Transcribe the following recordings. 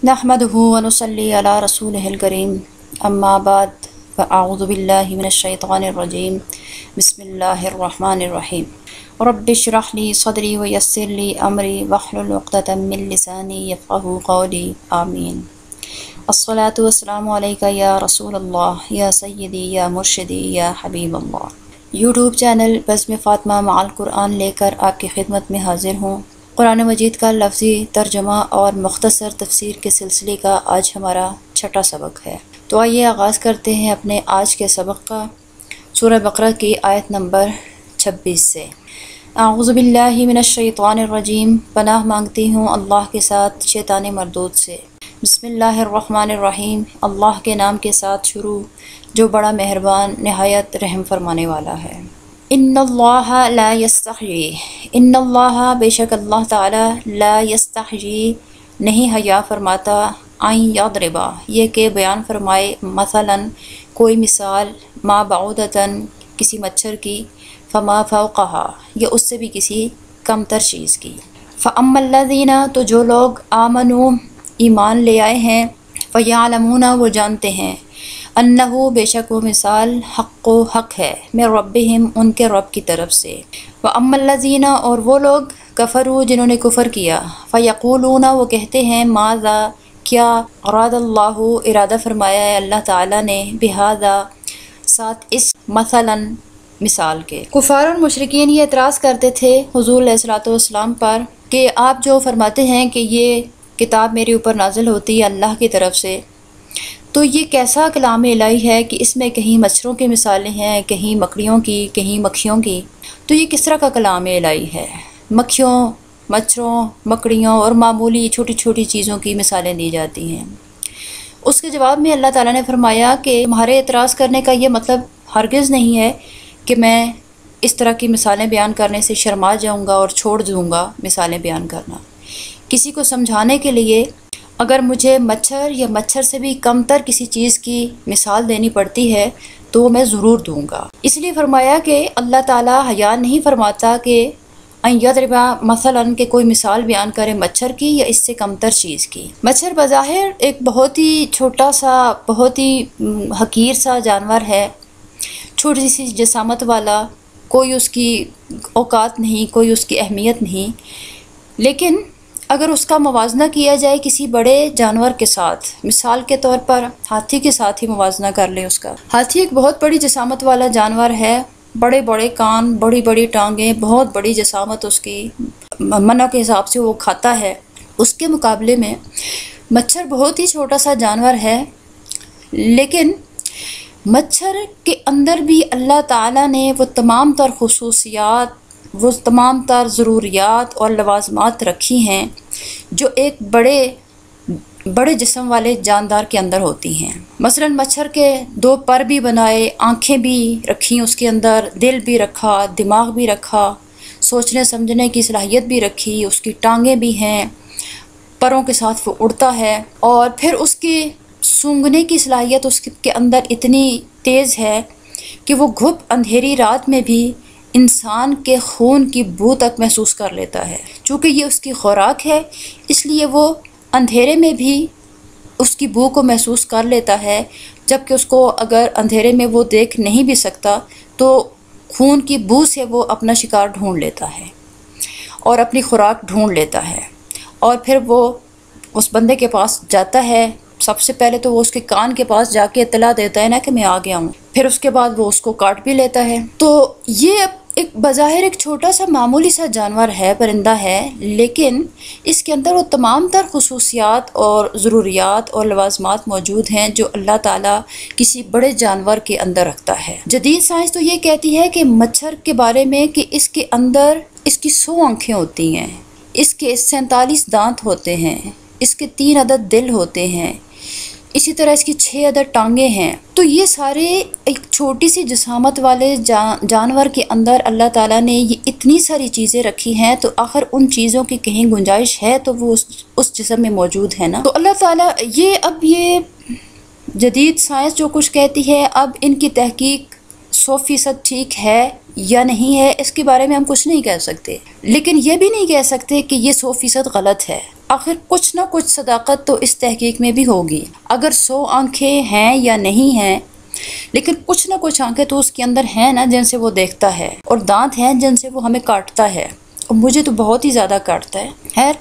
नहमदुहु व नुसल्ली अला रसूलिहिल करीम अम्मा बाद फ़अऊज़ु बिल्लाहि मिनश्शैतानिर रजीम बिस्मिल्लाहिर रहमानिर रहीम रब्बि इश्रह ली सदरी व यस्सिर ली अमरी वहलुल उक़दतम मिन लिसानी यफ़क़हू क़ौली आमीन। अस्सलातु वस्सलामु अलैका या रसूलल्लाह या सय्यदी या मुर्शिदी या हबीबल्लाह। यूट्यूब चैनल बज़्म फ़ातिमा मअल कुरान लेकर आपकी खिदमत में हाजिर हूँ। कुरान मजीद का लफ्ज़ी तर्जुमा और मुख्तसर तफसीर के सिलसिले का आज हमारा छठा सबक है। तो आइए आगाज़ करते हैं अपने आज के सबक का सूरह बकरा की आयत नंबर 26 से। आऊज़ु बिल्लाहि मिनश्शैतानिर रजीम, पनाह मांगती हूँ अल्लाह के साथ शैतान मरदूद से। बिस्मिल्लाहिर रहमानिर रहीम, अल्लाह के नाम के साथ शुरू जो बड़ा मेहरबान नहायत रहम फरमाने वाला है। इन्नल्लाह ला यस्तहयी, इन्नल्लाह बेशक अल्लाह ताला ला यस्तहयी नहीं हया फरमाता, आई यदरिबा ये के बयान फरमाए, मसलन कोई मिसाल, मा बाउदतन किसी मच्छर की, फमा फौक़हा या उससे भी किसी कमतर चीज़ की। फ़अम्मल्लज़ीना तो जो लोग आमनू ईमान ले आए हैं, फ़यअलमूना वो जानते हैं, अन्नहु बेशक वो मिसाल हक़्क़ो हक़ है, मैं रब्बिहिम उनके रब की तरफ से। व अम्मल्लज़ीना और वो लोग कफ़रू जिन्होंने कुफ़र किया, फ़यक़ूलूना वो कहते हैं, माज़ा क्या, अरादल्लाहु इरादा फरमाया है अल्लाह ताला ने, बिहाज़ा साथ इस, मसलन मिसाल के। कुफ़ार और मुशरिकीन ये एतराज़ करते थे हुज़ूर अलैहिस्सलातु वस्सलाम पर कि आप जो फरमाते हैं कि ये किताब मेरे ऊपर नाज़िल होती है अल्लाह की तरफ से, तो ये कैसा कलाम इलाही है कि इसमें कहीं मच्छरों की मिसालें हैं, कहीं मकड़ियों की, कहीं मक्खियों की। तो ये किस तरह का कलाम इलाही है? मक्खियों, मच्छरों, मकड़ियों और मामूली छोटी छोटी चीज़ों की मिसालें दी जाती हैं। उसके जवाब में अल्लाह ताला ने फरमाया कि तुम्हारे एतराज़ करने का ये मतलब हरगिज़ नहीं है कि मैं इस तरह की मिसालें बयान करने से शर्मा जाऊँगा और छोड़ दूँगा मिसालें बयान करना। किसी को समझाने के लिए अगर मुझे मच्छर या मच्छर से भी कमतर किसी चीज़ की मिसाल देनी पड़ती है तो मैं ज़रूर दूँगा। इसलिए फ़रमाया कि अल्लाह ताला हया नहीं फरमाता कि यदरिबा मसलन के कोई मिसाल बयान करे मच्छर की या इससे कमतर चीज़ की। मच्छर बज़ाहिर एक बहुत ही छोटा सा, बहुत ही हकीर सा जानवर है, छोटी सी जसामत वाला, कोई उसकी औकात नहीं, कोई उसकी अहमियत नहीं। लेकिन अगर उसका मुवाजना किया जाए किसी बड़े जानवर के साथ, मिसाल के तौर पर हाथी के साथ ही मुवाजना कर ले उसका। हाथी एक बहुत बड़ी जसामत वाला जानवर है, बड़े बड़े कान, बड़ी बड़ी टांगें, बहुत बड़ी जसामत उसकी, मना के हिसाब से वो खाता है। उसके मुकाबले में मच्छर बहुत ही छोटा सा जानवर है, लेकिन मच्छर के अंदर भी अल्लाह ताला ने वो तमाम तर खुसूसियात, वो तमाम तर ज़रूरियात और लवाज़मात रखी हैं जो एक बड़े जिस्म वाले जानदार के अंदर होती हैं। मसलन मच्छर के 2 पर भी बनाए, आँखें भी रखी उसके अंदर, दिल भी रखा, दिमाग भी रखा, सोचने समझने की सलाहियत भी रखी, उसकी टांगें भी हैं, परों के साथ वो उड़ता है, और फिर उसकी सूंघने की सलाहियत उसके अंदर इतनी तेज़ है कि वो घुप अंधेरी रात में भी इंसान के खून की बू तक महसूस कर लेता है। चूँकि ये उसकी खुराक है इसलिए वो अंधेरे में भी उसकी बू को महसूस कर लेता है, जबकि उसको अगर अंधेरे में वो देख नहीं भी सकता तो खून की बू से वो अपना शिकार ढूंढ लेता है और अपनी खुराक ढूंढ लेता है। और फिर वो उस बंदे के पास जाता है। सबसे पहले तो वो उसके कान के पास जाके इत्तला देता है ना कि मैं आ गया हूँ, फिर उसके बाद वो उसको काट भी लेता है। तो ये एक बज़ाहिर एक छोटा सा मामूली सा जानवर है, परिंदा है, लेकिन इसके अंदर वो तमाम तर खुसूसियात और ज़रूरियात और लवाज़मात मौजूद हैं जो अल्लाह ताला किसी बड़े जानवर के अंदर रखता है। जदीद साइंस तो ये कहती है कि मच्छर के बारे में कि इसके अंदर इसकी 100 आँखें होती हैं, इसके 47 दांत होते हैं, इसके 3 अदद दिल होते हैं, इसी तरह इसकी 6 अदद टांगें हैं। तो ये सारे एक छोटी सी जसामत वाले जानवर के अंदर अल्लाह ताला ने ये इतनी सारी चीज़ें रखी हैं, तो आखिर उन चीज़ों की कहीं गुंजाइश है तो वो उस जिस्म में मौजूद है ना। तो अल्लाह ताला ये जदीद साइंस जो कुछ कहती है, अब इनकी तहकीक 100% ठीक है या नहीं है, इसके बारे में हम कुछ नहीं कह सकते, लेकिन ये भी नहीं कह सकते कि ये 100% गलत है। आखिर कुछ ना कुछ सदाकत तो इस तहकीक में भी होगी। अगर 100 आंखें हैं या नहीं हैं, लेकिन कुछ ना कुछ आंखें तो उसके अंदर हैं ना, जिनसे वो देखता है, और दांत हैं जिनसे वो हमें काटता है, और मुझे तो बहुत ही ज़्यादा काटता है। खैर,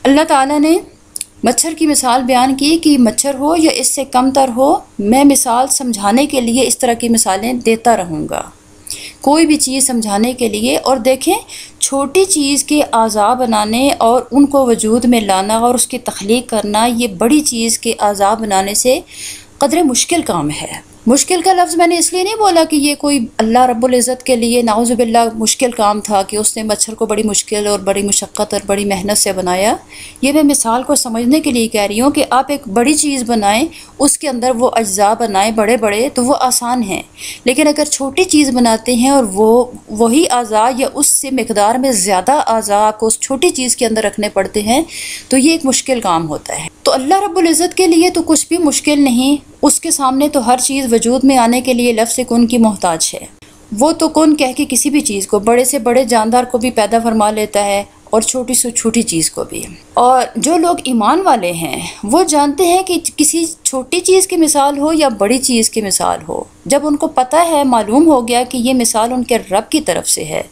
अल्लाह ताला ने मच्छर की मिसाल बयान की कि मच्छर हो या इससे कमतर हो, मैं मिसाल समझाने के लिए इस तरह की मिसालें देता रहूँगा, कोई भी चीज़ समझाने के लिए। और देखें, छोटी चीज़ के आज़ा बनाने और उनको वजूद में लाना और उसकी तख्लीक करना, ये बड़ी चीज़ के आज़ा बनाने से कदरे मुश्किल काम है। मुश्किल का लफ्ज़ मैंने इसलिए नहीं बोला कि ये कोई अल्लाह रब्बुल इज़्ज़त के लिए नाउज़ुबिल्लाह मुश्किल काम था कि उसने मच्छर को बड़ी मुश्किल और बड़ी मुशक्क़त और बड़ी मेहनत से बनाया। ये मैं मिसाल को समझने के लिए कह रही हूँ कि आप एक बड़ी चीज़ बनाएं, उसके अंदर वो अज्जा बनाएं बड़े बड़े, तो वो आसान है। लेकिन अगर छोटी चीज़ बनाते हैं और वही अज़ा या उससे मिक़दार में ज़्यादा अज़ा आपको उस छोटी चीज़ के अंदर रखने पड़ते हैं, तो ये एक मुश्किल काम होता है। तो अल्लाह रब्बुल इज़्ज़त के लिए तो कुछ भी मुश्किल नहीं, उसके सामने तो हर चीज़ वजूद में आने के लिए लफ्ज़ कुन की मोहताज है। वो तो कुन कह के किसी भी चीज़ को, बड़े से बड़े जानदार को भी पैदा फरमा लेता है और छोटी से छोटी चीज़ को भी। और जो लोग ईमान वाले हैं वो जानते हैं कि किसी छोटी चीज़ की मिसाल हो या बड़ी चीज़ की मिसाल हो, जब उनको पता है, मालूम हो गया कि ये मिसाल उनके रब की तरफ से है,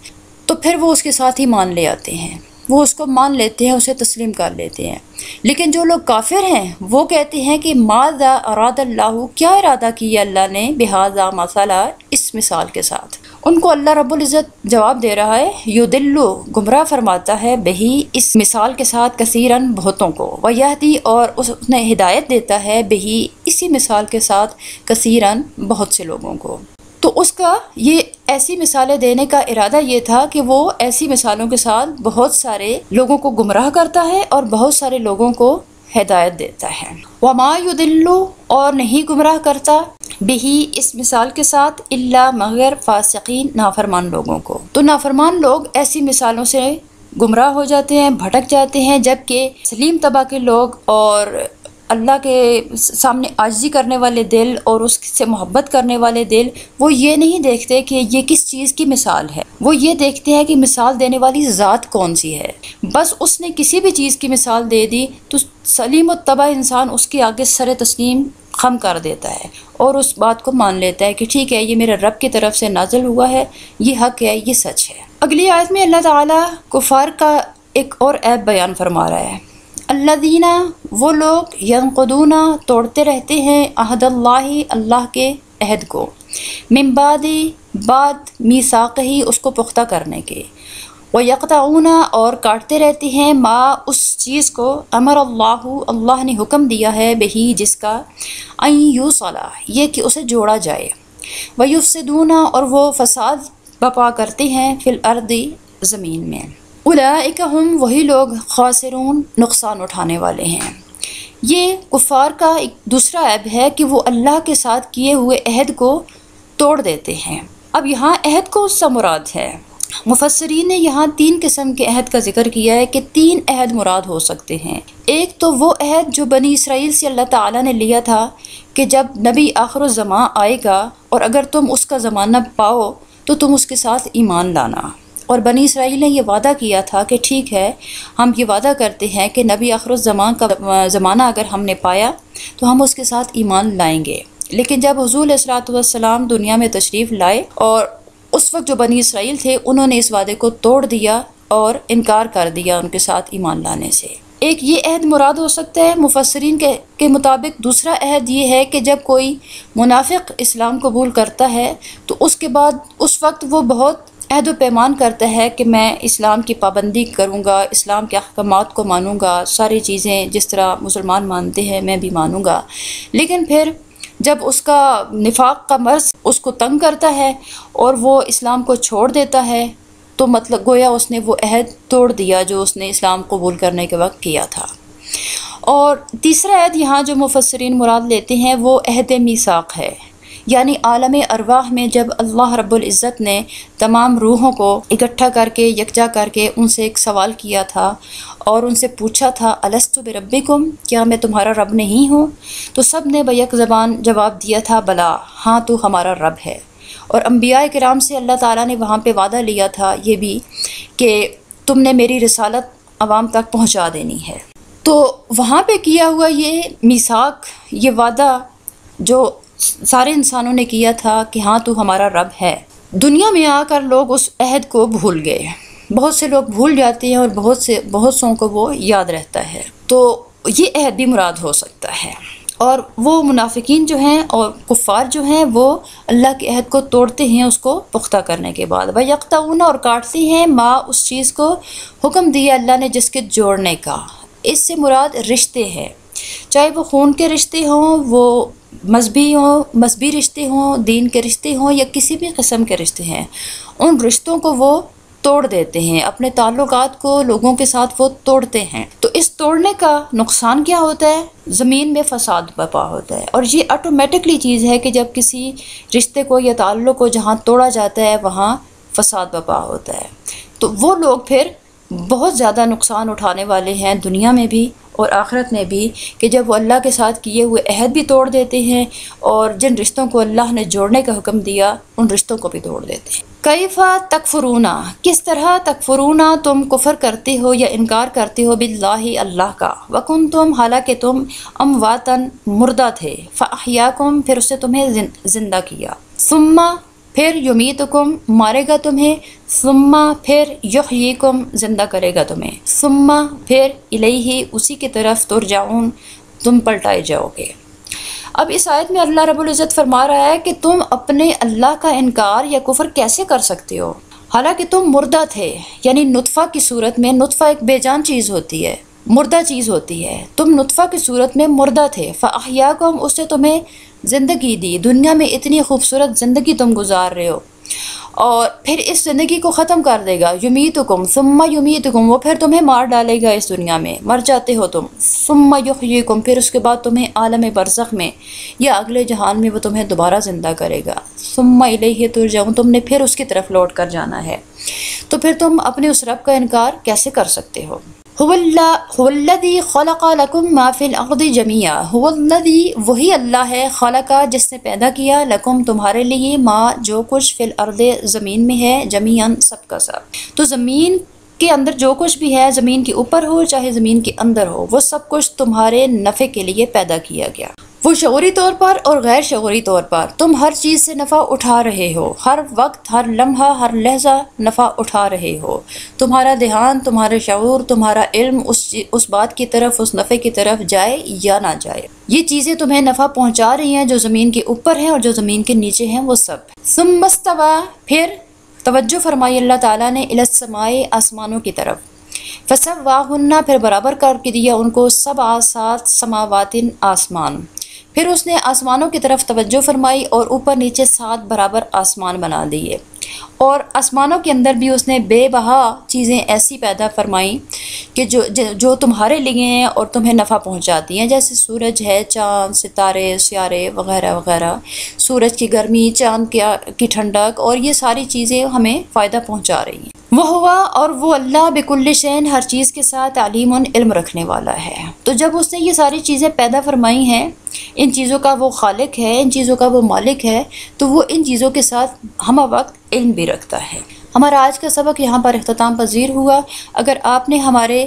तो फिर वो उसके साथ ही मान ले आते हैं, वो उसको मान लेते हैं, उसे तस्लीम कर लेते हैं। लेकिन जो लोग काफिर हैं वो कहते हैं कि माज़ा अरादल्लाहु, क्या इरादा किया अल्लाह ने, बिहाज़ा मसला, इस मिसाल के साथ। उनको अल्लाह रब्बुल इज़्ज़त जवाब दे रहा है, युदिल्लु, गुमराह फरमाता है, बही, इस मिसाल के साथ, कसीरन, बहुतों को, व यहदी, और उसने हिदायत देता है, बही, इसी मिसाल के साथ, कसीरन, बहुत से लोगों को। तो उसका ये ऐसी मिसालें देने का इरादा ये था कि वो ऐसी मिसालों के साथ बहुत सारे लोगों को गुमराह करता है और बहुत सारे लोगों को हिदायत देता है। वमा युदिल्लु, और नहीं गुमराह करता, बिही, इस मिसाल के साथ, इल्ला, मगर, फासिकीन, नाफरमान लोगों को। तो नाफरमान लोग ऐसी मिसालों से गुमराह हो जाते हैं, भटक जाते हैं, जबकि सलीम तबा के लोग और अल्लाह के सामने आजिज़ी करने वाले दिल और उससे मोहब्बत करने वाले दिल, वो ये नहीं देखते कि ये किस चीज़ की मिसाल है, वो ये देखते हैं कि मिसाल देने वाली ज़ात कौन सी है। बस उसने किसी भी चीज़ की मिसाल दे दी तो सलीम और तबा इंसान उसके आगे सर तस्लीम खम कर देता है और उस बात को मान लेता है कि ठीक है, ये मेरे रब की तरफ से नाजिल हुआ है, ये हक है, ये सच है। अगली आयत में अल्लाह ताला कुफार का एक और ऐब बयान फरमा रहा है। अल्लज़ीना, वो लोग, यनक़ुदूना, तोड़ते रहते हैं, अहदल्लाहि, अल्लाह के अहद को, मिन बादी, बाद मीसाक़ही, उसको पुख्ता करने के, व यक़तऊना, और काटते रहते हैं, मा, उस चीज़ को, अमर अल्लाहु, अल्लाह ने हुक्म दिया है, बही, जिसका, अन युसला, ये कि उसे जोड़ा जाए, व युफ़सिदूना, और वो फसाद बपा करते हैं, फिल अर्दी, ज़मीन में। उलाइका हुम, वही लोग, खासिरून, नुकसान उठाने वाले हैं। ये कुफ़ार का एक दूसरा ऐब है कि वो अल्लाह के साथ किए हुए अहद को तोड़ देते हैं। अब यहाँ अहद को उससे मुराद है, मुफस्सिरीन ने यहाँ 3 किस्म के अहद का जिक्र किया है कि 3 अहद मुराद हो सकते हैं। एक तो वो अहद जो बनी इसराइल से अल्लाह ताला ने लिया था कि जब नबी आखिर ज़मां आएगा और अगर तुम उसका ज़माना पाओ तो तुम उसके साथ ईमान लाना। और बनी इसराइल ने यह वादा किया था कि ठीक है, हम ये वादा करते हैं कि नबी आखिर ज़मान का ज़माना अगर हमने पाया तो हम उसके साथ ईमान लाएंगे। लेकिन जब हुज़ूर अलैहिस्सलातु वस्सलाम दुनिया में तशरीफ़ लाए और उस वक्त जो बनी इसराइल थे उन्होंने इस वादे को तोड़ दिया और इनकार कर दिया उनके साथ ईमान लाने से। एक ये अहद मुराद हो सकता है। मुफस्सिरीन के मुताबिक दूसरा अहद ये है कि जब कोई मुनाफिक इस्लाम कबूल करता है तो उसके बाद उस वक्त वो बहुत अहद व पैमान करता है कि मैं इस्लाम की पाबंदी करूँगा, इस्लाम के अहकामात को मानूँगा, सारी चीज़ें जिस तरह मुसलमान मानते हैं मैं भी मानूँगा। लेकिन फिर जब उसका निफाक का मर्ज़ उसको तंग करता है और वो इस्लाम को छोड़ देता है तो मतलब गोया उसने वो अहद तोड़ दिया जो उसने इस्लाम कबूल करने के वक्त किया था। और तीसरा अहद यहाँ जो मुफस्सिरीन मुराद लेते हैं वो अहद मीसाक है, यानी आलम अरवाह में जब अल्लाह रब्बुल इज़्ज़त ने तमाम रूहों को इकट्ठा करके यकजा करके उनसे एक सवाल किया था और उनसे पूछा था अलस्तु बिरब्बिकुम, क्या मैं तुम्हारा रब नहीं हूँ? तो सब ने बैक ज़बान जवाब दिया था बला, हाँ तू हमारा रब है। और अंबिया किराम से अल्लाह ताला ने वहाँ पे वादा लिया था ये भी कि तुमने मेरी रिसालत अवाम तक पहुँचा देनी है। तो वहाँ पे किया हुआ ये मीसाक, ये वादा जो सारे इंसानों ने किया था कि हाँ तू हमारा रब है, दुनिया में आकर लोग उस अहद को भूल गए। बहुत से लोग भूल जाते हैं और बहुत सौ को वो याद रहता है। तो ये अहद भी मुराद हो सकता है। और वो मुनाफिकीन जो हैं और कुफ़ार जो हैं वो अल्लाह के अहद को तोड़ते हैं उसको पुख्ता करने के बाद। वह यक़्तऊन और काटते हैं माँ उस चीज़ को हुक्म दिया अल्लाह ने जिसके जोड़ने का। इससे मुराद रिश्ते हैं, चाहे वो खून के रिश्ते हों, वो मजहबी रिश्ते हों, दीन के रिश्ते हों या किसी भी किस्म के रिश्ते हैं। उन रिश्तों को वो तोड़ देते हैं, अपने ताल्लुकात को लोगों के साथ वो तोड़ते हैं। तो इस तोड़ने का नुकसान क्या होता है? ज़मीन में फसाद बर्पा होता है। और ये ऑटोमेटिकली चीज़ है कि जब किसी रिश्ते को या ताल्लुक को जहाँ तोड़ा जाता है वहाँ फसाद बर्पा होता है। तो वो लोग फिर बहुत ज़्यादा नुकसान उठाने वाले हैं दुनिया में भी और आखिरत में भी, कि जब वो अल्लाह के साथ किए हुए अहद भी तोड़ देते हैं और जिन रिश्तों को अल्लाह ने जोड़ने का हुक्म दिया उन रिश्तों को भी तोड़ देते हैं। कैफ़ा तकफुरूना, किस तरह तकफुरूना तुम कुफर करते हो या इनकार करते हो बिल्लाहि अल्लाह का, वकुंतुम हालांकि तुम अमवातन मुर्दा थे, फ़अहयाकुम फिर उससे तुम्हें ज़िंदा किया, सुम्मा फिर युमीतुकुम मारेगा तुम्हें, सुम्मा फिर युहयीकुम ज़िंदा करेगा तुम्हें, सुम्मा फिर इलैहि उसी की तरफ तुरजाऊन तुम पलटाए जाओगे। अब इस आयत में अल्लाह रब्बुल इज़्ज़त फरमा रहा है कि तुम अपने अल्लाह का इनकार या कुफ्र कैसे कर सकते हो हालांकि तुम मुर्दा थे। यानी नुतफ़ा की सूरत में, नुतफ़ा एक बेजान चीज़ होती है, मुर्दा चीज़ होती है, तुम नुतफ़ा की सूरत में मुर्दा थे, फ़अहयाकुम उससे तुम्हें ज़िंदगी दी। दुनिया में इतनी खूबसूरत ज़िंदगी तुम गुजार रहे हो और फिर इस ज़िंदगी को ख़त्म कर देगा। युमीतुकुम सुम्मा युमीतुकुम, वो फिर तुम्हें मार डालेगा, इस दुनिया में मर जाते हो तुम। सुम्मा युहयीकुम फिर उसके बाद तुम्हें आलम बरज़ख में या अगले जहान में वो तुम्हें दोबारा ज़िंदा करेगा। सुम्मा इलैहि तुरजाऊन, तुमने फिर उसकी तरफ लौट कर जाना है। तो फिर तुम अपने उस रब का इनकार कैसे कर सकते हो? हुवल्लज़ी खलक़ा लकुम मा फिल अर्दि जमीआ, हुवल्लज़ी वही अल्लाह है, खलक़ा जिसने पैदा किया, लकुम तुम्हारे लिए, मा जो कुछ फिल अर्दि ज़मीन में है, जमीअन सब का सब। तो ज़मीन के अंदर जो कुछ भी है, ज़मीन के ऊपर हो चाहे ज़मीन के अंदर हो, वो सब कुछ तुम्हारे नफ़े के लिए पैदा किया गया। वो शऊरी तौर पर और गैर शऊरी तौर पर तुम हर चीज़ से नफ़ा उठा रहे हो, हर वक्त हर लम्हा हर लहजा नफ़ा उठा रहे हो। तुम्हारा ध्यान, तुम्हारा शऊर, तुम्हारा इल्म उस बात की तरफ, उस नफ़े की तरफ जाए या ना जाए, ये चीज़ें तुम्हें नफ़ा पहुँचा रही हैं जो ज़मीन के ऊपर हैं और जो ज़मीन के नीचे हैं वो सब। सुम्मस्तवा फिर तवज्जो फरमाई अल्लाह ताला ने इलस्समाए आसमानों की तरफ, फसव्वाहुन्ना फिर बराबर करके दिया उनको, सबआ सात समावातिन आसमान, फिर उसने आसमानों की तरफ तवज्जो फरमाई और ऊपर नीचे 7 बराबर आसमान बना दिए। और आसमानों के अंदर भी उसने बेबहा चीज़ें ऐसी पैदा फरमाई कि जो तुम्हारे लिए हैं और तुम्हें नफ़ा पहुंचाती हैं, जैसे सूरज है, चाँद, सितारे, स्यारे वगैरह वगैरह, सूरज की गर्मी, चाँद की ठंडक, और ये सारी चीज़ें हमें फ़ायदा पहुंचा रही हैं। वह हुआ और वो अल्लाह बिकुल्लि शैइन हर चीज़ के साथ अलीमुन इल्म रखने वाला है। तो जब उसने ये सारी चीज़ें पैदा फरमाई हैं, इन चीज़ों का वो खालिक है, इन चीज़ों का वो मालिक है, तो वो इन चीज़ों के साथ हम वक्त इल्म भी रखता है। हमारा आज का सबक यहाँ पर इख्तिताम पज़ीर हुआ। अगर आपने हमारे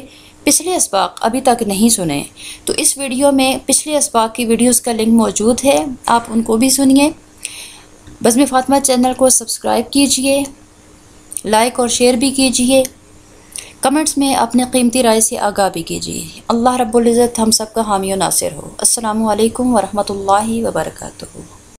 पिछले असबाक अभी तक नहीं सुने तो इस वीडियो में पिछले असबाक की वीडियोस का लिंक मौजूद है, आप उनको भी सुनिए। बज़्म फ़ातिमा चैनल को सब्सक्राइब कीजिए, लाइक और शेयर भी कीजिए, कमेंट्स में अपने कीमती राय से आगाह भी कीजिए। अल्लाह रब्बुल इज़्ज़त हम सब का हामी और नासिर हो। अस्सलामु अलैकुम व रहमतुल्लाहि व बरकातहू।